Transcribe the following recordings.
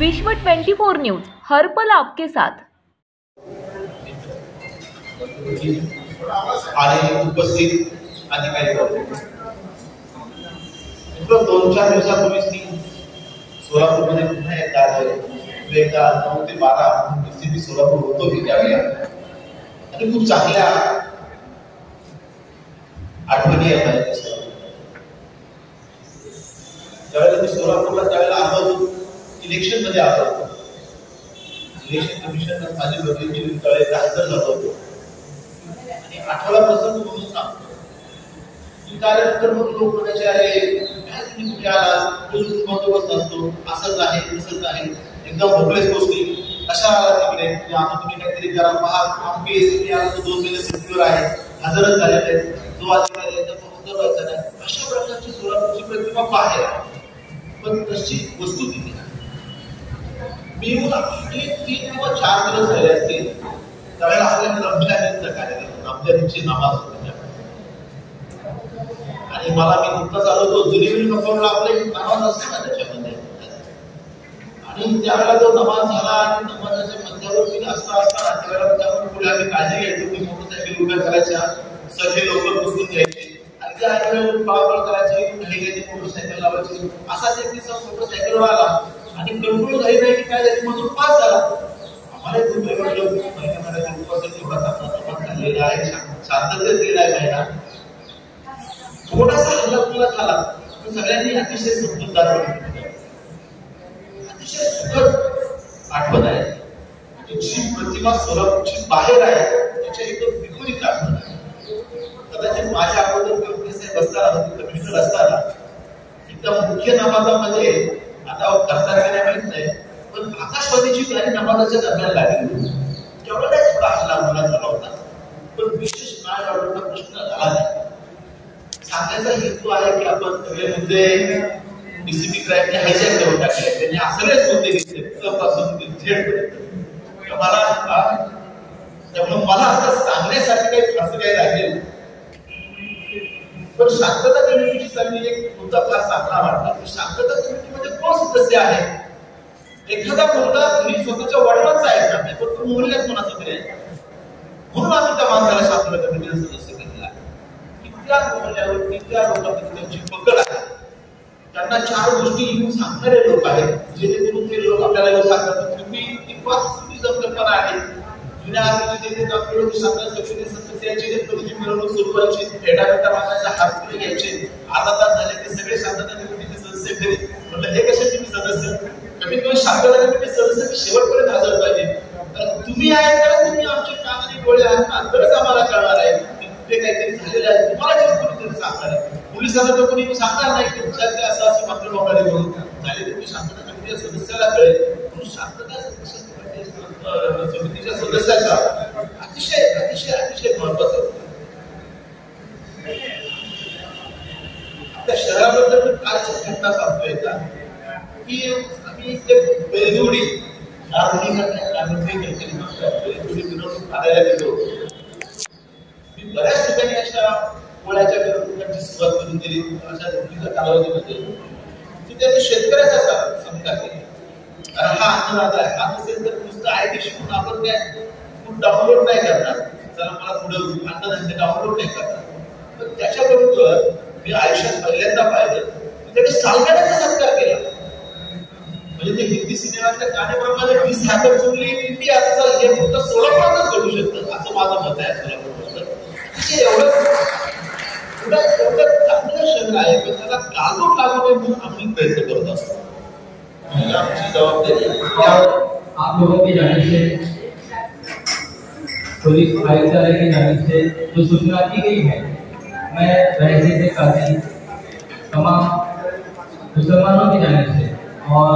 विश्व 24 न्यूज हर पल आपके साथ। उपस्थित अधिकारी 2-4 दिवसापूर्वीच मी सोलापूरमध्ये पुन्हा एकदा 9 ते 12 मी सोलापूर होतो की त्यावेळेला आणि खूप चांगल्या आठवणी आहेत माझ्या. त्यावेळेला मी सोलापूरला त्यावेळेला आलो होतो, इलेक्शन मध्ये आलो होतो. इलेक्शन कमिशन माझी बदली त्यावेळेला हजर झालो होतो आणि आठवडा प्रसंग म्हणून सांगतो की त्यानंतर मग लोक म्हणायचे अरे काय तुम्ही कुठे आला, पोलीस बंदोबस्त असतो, असंच आहे तसंच आहे, एकदम भोकलेच गोष्टी अशा तिकडे आता तुम्ही काहीतरी करा. पहा आमपी एसीपी आला तो 2 महिने सुट्टीवर आहे, हजरच झालेले आहेत, जो अधिकारी आहे त्याचा बंदोबस्त नाही. अशा प्रकारची सोलापूरची प्रतिमा बाहेर पण तशी वस्तू दिली. मी येऊन 3 किंवा 4 दिवस झाले असतील त्यावेळेला आपल्याला रमजानचा कार्यक्रम, रमजानची नमाज होती आणि मला मी नुकताच आलो होतो. जुनी कंपाऊंडला आपले नमाज असते ना त्याच्यामध्ये, आणि त्यावेळेला तो नमाज झाला आणि नमाजाच्या मध्यावरती असता त्यावेळेला त्यावर पुढे आम्ही काळजी घ्यायचो की मोटरसायकल उभ्या करायच्या, सगळे लोक बसून घ्यायचे आणि त्या पळापळ करायची, घाई मोटरसायकल लावायची. असाच एक दिवस मोटरसायकलवर आला आणि कंट्रोल झाली नाही की काय झाली, मधून पास झाला. आम्हाला खूप वेगळं झालेला आहे, शांततेत गेलाय महिना. थोडासा हल्ला झाला तर सगळ्यांनी अतिशय समजूतदारपणे, अतिशय सुखद आठवण आहे. जी प्रतिमा सोलापूरची बाहेर आहे त्याच्या एकदम विपरीत आठवण आहे. कदाचित माझ्या अगोदर कमिशनर असताना एकदम मुख्य नमाजामध्ये आता करता काय माहित नाही, पण आकाशवाणीची गाणी नमाजाच्या दरम्यान लागली. तेवढा थोडा हल्ला झाला होता, पण विशेष काय आवडता प्रश्न झाला नाही. सांगायचा हेतू आहे की आपण सगळे मुद्दे डीसीपी क्राईमने हायजॅक करून टाकले, त्यांनी सगळेच मुद्दे घेतले पासून झेडपर्यंत. त्यामुळे मला आता सांगण्यासाठी काही असं काही लागेल, पण शांतता कमिटीची चालली एक मुद्दा फार चांगला वाटला. शांतता कमिटीमध्ये कोण सदस्य आहे? एखादा मुलगा घरी स्वतःच्या वडिलांचा आहे का नाही, पण तो मोहल्ल्यात कोणाचा तरी आहे, म्हणून आम्ही त्या माणसाला शांतता कमिटीचा सदस्य केलेला आहे. त्या मोहल्ल्यावरती त्या लोकांची त्यांची पकड आहे, त्यांना 4 गोष्टी येऊन सांगणारे लोक आहेत, जेणेकरून ते लोक आपल्याला येऊन सांगतात. तुम्ही ती 5 कल्पना आहे. जुन्या आपल्याला शांतता कमिटी सदस्याची मिरवणूक सुरू व्हायची, फेटाफेटा मागायचा, हात पुढे घ्यायचे, अर्धा तास झाले की सगळे शांतता कमिटीचे सदस्य घरी. म्हटलं हे कसे तुम्ही सदस्य? कमीत कमी शांतता कमिटी सदस्य शेवटपर्यंत हजर पाहिजे. तर तुम्ही आहे तर तुम्ही आमचे कान आणि डोळे आहात ना, तरच आम्हाला कळणार आहे की कुठे काहीतरी झालेलं आहे. तुम्हाला जे कोणीतरी सांगणार आहे, पोलिसांना तर कोणी सांगणार नाही की तुमच्यातले असं मात्र मोबाईल म्हणून झाले. तुम्ही शांतता कमिटीच्या सदस्याला कळेल, म्हणून शांतता समितीच्या सदस्याचा अतिशय अतिशय अतिशय महत्वाचं. त्या शहराबद्दल काय घटना सांगतोय का की आम्ही ते बेलगुडी मिरवणूक काढायला गेलो. मी बऱ्याच ठिकाणी अशा पोळ्याच्या मिरवणुकांची सुरुवात करून दिली. अशा नोकरीच्या कालावधीमध्ये त्यांनी शेतकऱ्याचा संस्कार केला. कारण हा अन्नदाता आहे, हा नसेल तर नुसतं आयटी शिकून आपण काय डाउनलोड नाही करणार, चला मला पुढे अन्नधान्य डाउनलोड नाही करणार. पण त्याच्याबरोबर मी आयुष्यात पहिल्यांदा पाहिलं त्याने सालगाड्याचा सत्कार केला. म्हणजे ते हिंदी सिनेमाच्या गाण्याप्रमाणे 20 हातात चुकली इंडिया हे फक्त सोलापूरच घडू शकतं असं माझं मत आहे. सोलापूरबद्दल एवढं चांगलं शहर आहे, पण त्याला गाजून लागू नये म्हणून आम्ही प्रयत्न करत असतो. आमची जबाबदारी आप लोगों की जाने से, पुलिस आयुक्तालय की जाने से जो सूचना की गई है, मैं वैसे से काफी तमाम मुसलमानों की जाने से, और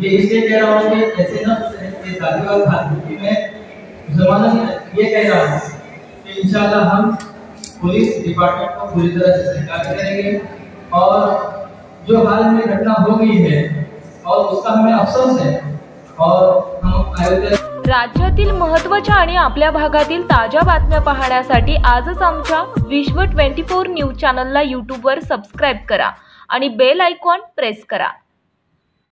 ये इसलिए कह रहा हूँ कि ऐसे ना जातिवाद राजनीति में मुसलमानों से ये कह रहा हूँ कि इंशाल्लाह हम पुलिस डिपार्टमेंट को पूरी तरह से स्वीकार करेंगे, और जो हाल में घटना हो गई है और उसका हमें अफसोस है, और हम आयुक्त राज्यातील महत्त्वाच्या आणि आपल्या भागातील ताज्या बातम्या पाहण्यासाठी आजच आमच्या विश्व 24 न्यूज चॅनलला यूट्यूबवर सबस्क्राईब करा आणि बेल आयकॉन प्रेस करा.